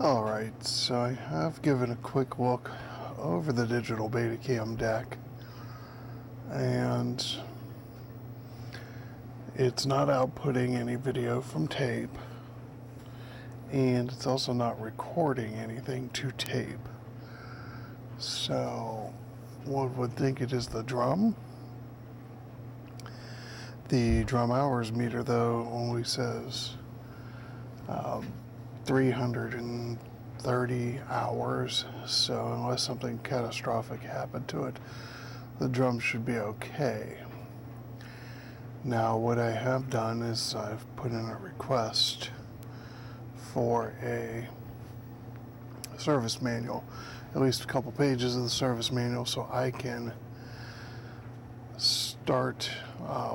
Alright, so I have given a quick look over the digital Betacam deck, and it's not outputting any video from tape, and it's also not recording anything to tape. So one would think it is the drum. The drum hours meter, though, only says 330 hours, so unless something catastrophic happened to it, the drum should be okay. Now, what I have done is I've put in a request for a service manual, at least a couple pages of the service manual, so I can start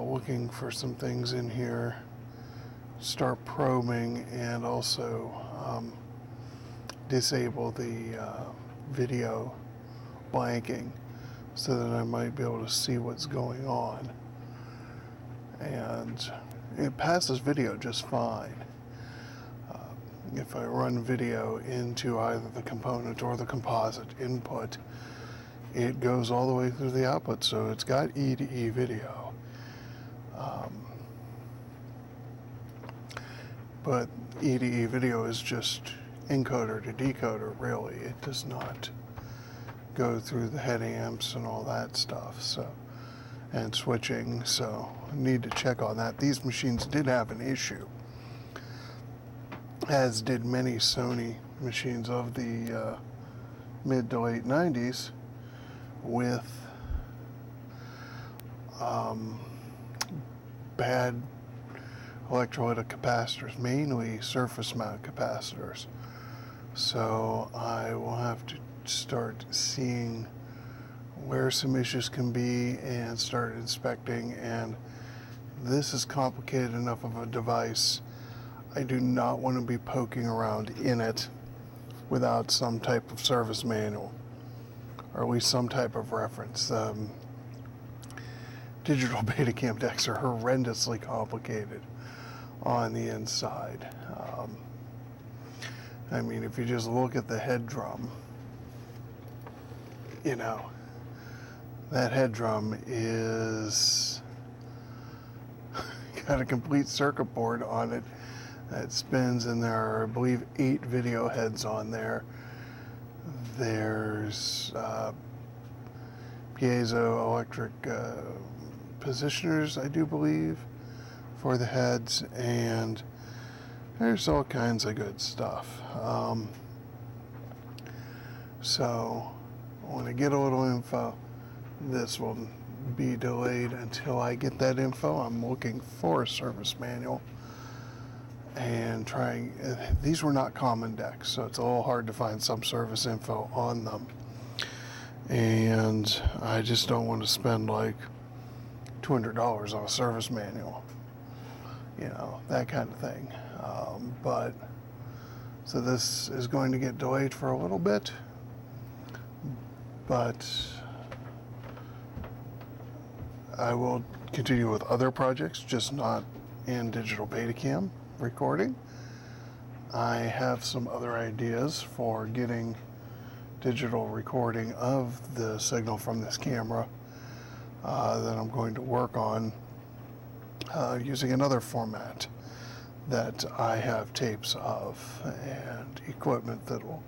looking for some things in here, start probing, and also disable the video blanking so that I might be able to see what's going on. And it passes video just fine. If I run video into either the component or the composite input, it goes all the way through the output, so it's got E to E video. But E to E video is just encoder to decoder, really. It does not go through the head amps and all that stuff, so, and switching, so I need to check on that. These machines did have an issue, as did many Sony machines of the mid to late 90s, with bad electrolytic capacitors, mainly surface mount capacitors. So I will have to start seeing where some issues can be and start inspecting, and this is complicated enough of a device. I do not want to be poking around in it without some type of service manual, or at least some type of reference. Digital Betacam decks are horrendously complicated on the inside. I mean, if you just look at the head drum, you know, that head drum is got a complete circuit board on it that spins, and there are, I believe, 8 video heads on there. There's piezoelectric positioners, I do believe, for the heads, and there's all kinds of good stuff. So when I get a little info, this will be delayed until I get that info. I'm looking for a service manual and trying. These were not common decks, so it's a little hard to find some service info on them, and I just don't want to spend like $200 on a service manual, you know, that kind of thing. But so this is going to get delayed for a little bit, but I will continue with other projects, just not in digital Betacam recording. I have some other ideas for getting digital recording of the signal from this camera that I'm going to work on using another format that I have tapes of and equipment that will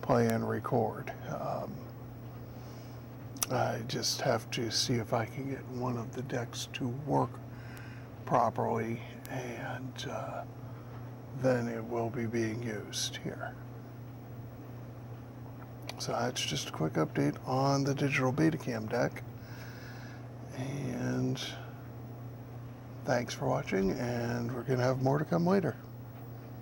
play and record. I just have to see if I can get one of the decks to work properly, and then it will be being used here. So that's just a quick update on the digital Betacam deck, and thanks for watching, and we're going to have more to come later.